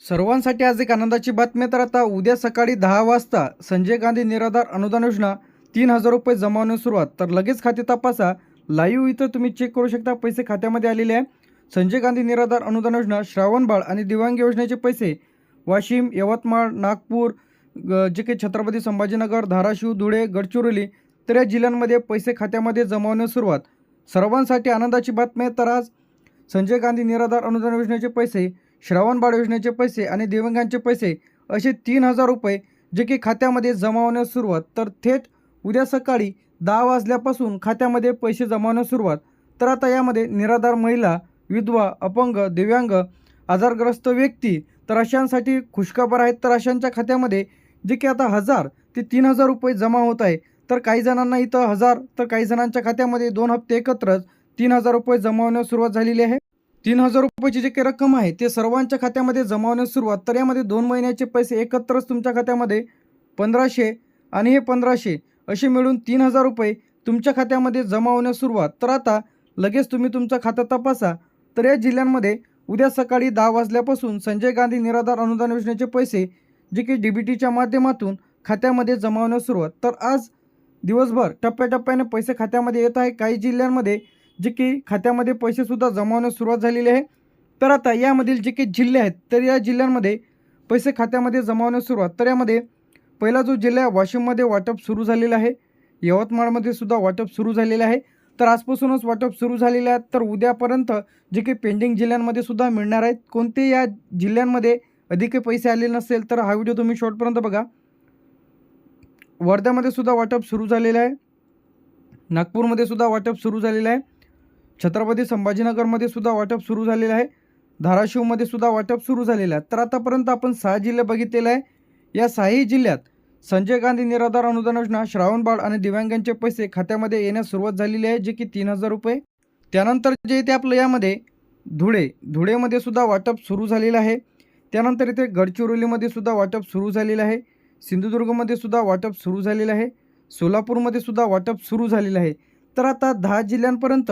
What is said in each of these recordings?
सर्वांसाठी आज एक आनंदाची बातमी. तर आता उद्या सकाळी 10 वाजता संजय गांधी निराधार अनुदान योजना 3,000 रुपये जमा होण्यास सुरुवात. तर लगेच खाते तपासा. लाईव्ह इथं तुम्ही चेक करू शकता, पैसे खात्यामध्ये आलेले आहे. संजय गांधी निराधार अनुदान योजना, श्रावणबाळ आणि दिव्यांग योजनेचे पैसे वाशिम, यवतमाळ, नागपूर, जे काही छत्रपती संभाजीनगर, धाराशिव, धुळे, गडचिरोली तर या जिल्ह्यांमध्ये पैसे खात्यामध्ये जमा होण्यास सुरुवात. सर्वांसाठी आनंदाची बातमी आहे. तर आज संजय गांधी निराधार अनुदान योजनेचे पैसे, श्रावणबाळ योजनेचे पैसे आणि दिव्यांगांचे पैसे असे 3,000 रुपये जे की खात्यामध्ये जमा होण्यास सुरुवात. तर थेट उद्या सकाळी 10 वाजल्यापासून खात्यामध्ये पैसे जमा होण्यास सुरुवात. तर आता यामध्ये निराधार महिला, विधवा, अपंग, दिव्यांग, आजारग्रस्त व्यक्ती तर अशांसाठी खुशखबर आहेत. तर अशांच्या खात्यामध्ये जे की आता 1,000 ते 3,000 रुपये जमा होत आहे. तर काही जणांना इथं 1,000 तर काही जणांच्या खात्यामध्ये 2 हप्ते एकत्रच 3,000 रुपये जमा होण्यास सुरुवात झालेली आहे. 3,000 रुपयाची जी काही रक्कम आहे ते सर्वांच्या खात्यामध्ये जमा होण्यास सुरुवात. तर यामध्ये 2 महिन्याचे पैसे एकत्रच तुमच्या खात्यामध्ये 1,500 आणि हे 1,500 असे मिळून 3,000 रुपये तुमच्या खात्यामध्ये जमा होण्यास सुरुवात. तर आता लगेच तुम्ही तुमचं खातं तपासा. तर या जिल्ह्यांमध्ये उद्या सकाळी 10 वाजल्यापासून संजय गांधी निराधार अनुदान योजनेचे पैसे जे की DBTच्या माध्यमातून खात्यामध्ये जमा होण्यास सुरुवात. तर आज दिवसभर टप्प्याटप्प्याने पैसे खात्यामध्ये येत आहे. काही जिल्ह्यांमध्ये जे की खात्यामध्ये पैसेसुद्धा जमा होण्यास सुरुवात झालेली आहे. तर आता यामधील जे काही जिल्हे आहेत तर या जिल्ह्यांमध्ये पैसे खात्यामध्ये जमा होण्यास सुरुवात. तर यामध्ये पहिला जो जिल्हा आहे वाशिममध्ये वाटप सुरू झालेलं आहे. यवतमाळमध्ये सुद्धा वाटप सुरू झालेलं आहे. तर आजपासूनच वाटप सुरू झालेले आहेत. तर उद्यापर्यंत जे काही पेंडिंग जिल्ह्यांमध्ये सुद्धा मिळणार आहेत. कोणते या जिल्ह्यांमध्ये अधिक पैसे आले नसेल तर हा व्हिडिओ तुम्ही शेवटपर्यंत बघा. वर्ध्यामध्ये सुद्धा वाटप सुरू झालेलं आहे. नागपूरमध्ये सुद्धा वाटप सुरू झालेलं आहे. छत्रपती संभाजीनगरमध्ये सुद्धा वाटप सुरू झालेलं आहे. धाराशिवमध्ये सुद्धा वाटप सुरू झालेलं आहे. तर आतापर्यंत आपण 6 जिल्हे बघितलेले आहे. या 6ही जिल्ह्यात संजय गांधी निराधार अनुदान योजना, श्रावणबाळ आणि दिव्यांगांचे पैसे खात्यामध्ये येण्यास सुरुवात झालेली आहे जे की 3,000 रुपये. त्यानंतर जे इथे आपलं यामध्ये धुळेमध्ये सुद्धा वाटप सुरू झालेलं आहे. त्यानंतर इथे गडचिरोलीमध्ये सुद्धा वाटप सुरू झालेलं आहे. सिंधुदुर्गमध्ये सुद्धा वाटप सुरू झालेलं आहे. सोलापूरमध्ये सुद्धा वाटप सुरू झालेलं आहे. तर आता 10 जिल्ह्यांपर्यंत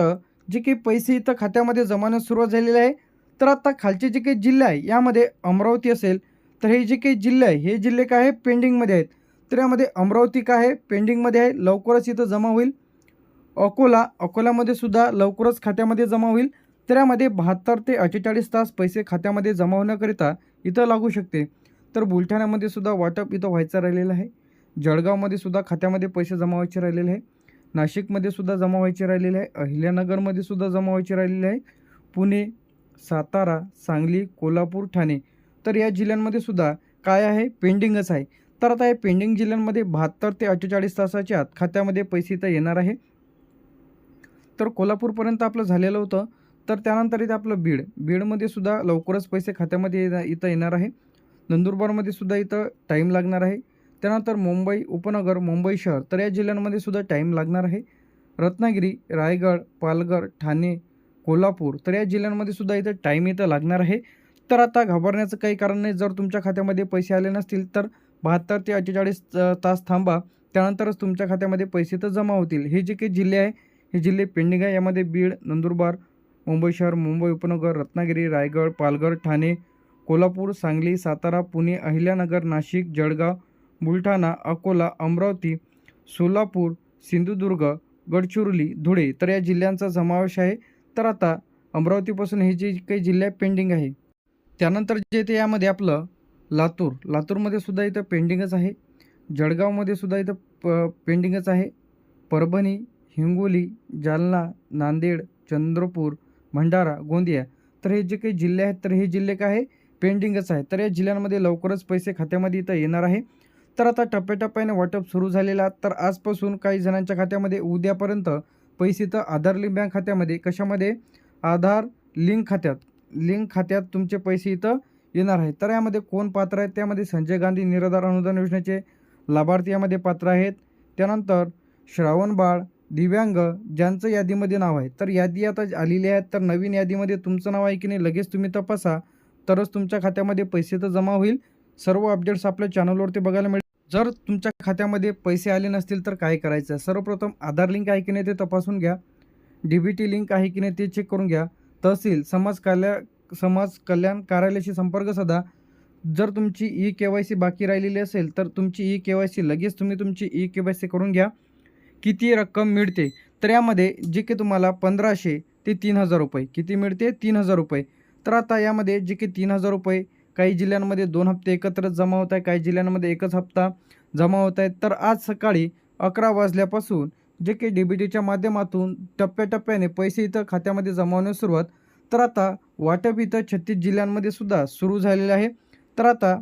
जे काही पैसे इथं खात्यामध्ये जमावण्यास सुरुवात झालेली आहे. तर आता खालचे जे काही जिल्हे आहे यामध्ये अमरावती असेल तर हे जे काही जिल्हे आहे हे जिल्हे काय आहे पेंडिंगमध्ये आहेत. तर यामध्ये अमरावती काय आहे पेंडिंगमध्ये आहे, लवकरच इथं जमा होईल. अकोल्यामध्ये सुद्धा लवकरच खात्यामध्ये जमा होईल. तर यामध्ये 72 ते 48 तास पैसे खात्यामध्ये जमा होण्याकरिता इथं लागू शकते. तर बुलढाण्यामध्ये सुद्धा वाटप इथं व्हायचं राहिलेलं आहे. जळगावमध्ये सुद्धा खात्यामध्ये पैसे जमा व्हायचे राहिलेले आहे. नाशिकमध्ये सुद्धा जमा व्हायचे राहिलेले आहे. अहिल्यानगरमध्ये सुद्धा जमा व्हायचे राहिलेले आहे. पुणे, सातारा, सांगली, कोल्हापूर, ठाणे तर या जिल्ह्यांमध्ये सुद्धा काय आहे पेंडिंगच आहे. तर आता या पेंडिंग जिल्ह्यांमध्ये 72 ते 48 तासाच्या आत खात्यामध्ये पैसे इथं येणार आहे. तर कोल्हापूरपर्यंत आपलं झालेलं होतं. तर त्यानंतर इथे आपलं बीडमध्ये सुद्धा लवकरच पैसे खात्यामध्ये इथं येणार आहे. नंदुरबारमध्ये सुद्धा इथं टाईम लागणार आहे. त्यानंतर मुंबई उपनगर, मुंबई शहर तर या जिल्ह्यांमध्ये सुद्धा टाईम लागणार आहे. रत्नागिरी, रायगड, पालघर, ठाणे, कोल्हापूर तर या जिल्ह्यांमध्ये सुद्धा इथं टाईम इथं लागणार आहे. तर आता घाबरण्याचं काही कारण नाही. जर तुमच्या खात्यामध्ये पैसे आले नसतील तर 72 ते 48 तास थांबा. त्यानंतरच तुमच्या खात्यामध्ये पैसे तर जमा होतील. हे जे काही जिल्हे आहे हे जिल्हे पेंडिंग आहे. यामध्ये बीड, नंदुरबार, मुंबई शहर, मुंबई उपनगर, रत्नागिरी, रायगड, पालघर, ठाणे, कोल्हापूर, सांगली, सातारा, पुणे, अहिल्यानगर, नाशिक, जळगाव, बुलढाणा, अकोला, अमरावती, सोलापूर, सिंधुदुर्ग, गडचिरोली, धुळे तर या जिल्ह्यांचा समावेश आहे. तर आता अमरावतीपासून हे जे काही जिल्हे पेंडिंग आहे. त्यानंतर जे ते यामध्ये आपलं लातूरमध्ये सुद्धा इथं पेंडिंगच आहे. जळगावमध्ये सुद्धा इथं पेंडिंगच आहे. परभणी, हिंगोली, जालना, नांदेड, चंद्रपूर, भंडारा, गोंदिया तर हे जे काही जिल्हे आहेत तर हे जिल्हे काय आहे पेंडिंगच आहे. तर या जिल्ह्यांमध्ये लवकरच पैसे खात्यामध्ये इथं येणार आहे. तर आता टप्प्याटप्प्याने वाटप सुरू झालेलं आहे. तर आजपासून काही जणांच्या खात्यामध्ये उद्यापर्यंत पैसे तर आधार लिंक बँक खात्यामध्ये कशामध्ये आधार लिंक खात्यात तुमचे पैसे इथं येणार आहेत. तर यामध्ये कोण पात्र आहेत त्यामध्ये संजय गांधी निराधार अनुदान योजनेचे लाभार्थी यामध्ये पात्र आहेत. त्यानंतर श्रावणबाळ, दिव्यांग ज्यांचं यादीमध्ये नाव आहे तर यादी आता आलेली आहे. तर नवीन यादीमध्ये तुमचं नाव आहे की नाही लगेच तुम्ही तपासा. तरच तुमच्या खात्यामध्ये पैसे तर जमा होईल. सर्व अपडेट्स आपल्या चॅनलवरती बघायला मिळेल. जर तुमच्या खात्यामध्ये पैसे आले नसतील तर काय करायचं. सर्वप्रथम आधार लिंक आहे की नाही ते तपासून घ्या. DBT लिंक आहे की नाही ते चेक करून घ्या. तहसील समाज कल्याण कार्यालयाशी संपर्क साधा. जर तुमची ई-के-वाय-सी बाकी राहिलेली असेल, तर तुमची ई-के-वाय-सी लगेच तुम्ही तुमची ई-के-वाय-सी करून घ्या. किती रक्कम मिळते? तर यामध्ये जे काही तुम्हाला 1500 ते ₹3000 किती मिळते? ₹3000. तर आता यामध्ये जे काही ₹3000 काही जिल्ह्यांमध्ये 2 हप्ते एकत्रच जमा होत आहे, काही जिल्ह्यांमध्ये एकच हप्ता जमा होत आहे. तर आज सकाळी 11 वाजल्यापासून जे काही डी-बी-टीच्या माध्यमातून टप्प्याटप्प्याने पैसे इथं खात्यामध्ये जमा होण्यास सुरुवात. तर आता वाटप इथं 36 जिल्ह्यांमध्ये सुद्धा सुरू झालेलं आहे. तर आता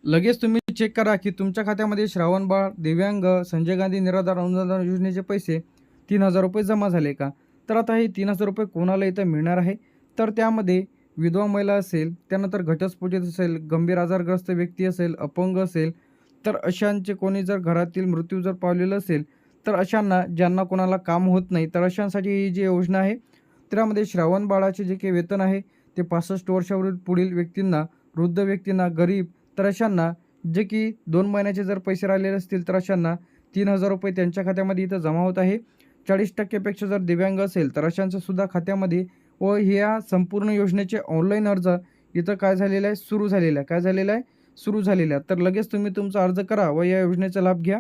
लगेच तुम्ही चेक करा, की तुमच्या खात्यामध्ये श्रावणबाळ, दिव्यांग, संजय गांधी निराधार अनुदान योजनेचे पैसे ₹3000 जमा झाले का? तर आता हे ₹3000 कोणाला इथं मिळणार आहे? तर त्यामध्ये विधवा महिला असेल, त्यानंतर घटस्फोटित असेल, गंभीर आजारग्रस्त व्यक्ती असेल, अपंग असेल, तर अशांचे कोणी जर घरातील मृत्यू जर पावलेला असेल, तर अशांना ज्यांना कोणाला काम होत नाही, तर अशांसाठी ही जी योजना आहे, त्यामध्ये श्रावण बाळाचे जे काही वेतन आहे, ते 65 वर्षावरील पुढील व्यक्तींना, वृद्ध व्यक्तींना, गरीब तर अशांना जे की 2 महिन्याचे जर पैसे राहिलेले असतील, तर अशांना ₹3000 त्यांच्या खात्यामध्ये इथं जमा होत आहे. 40% पेक्षा जर दिव्यांग असेल, तर अशांच्या सुद्धा खात्यामध्ये व ह्या संपूर्ण योजनेचे ऑनलाईन अर्ज इथं काय झालेलं आहे? सुरू झालेलं आहे. काय झालेलं आहे? सुरू झालेलं आहे. तर लगेच तुम्ही तुमचा अर्ज करा व या योजनेचा लाभ घ्या.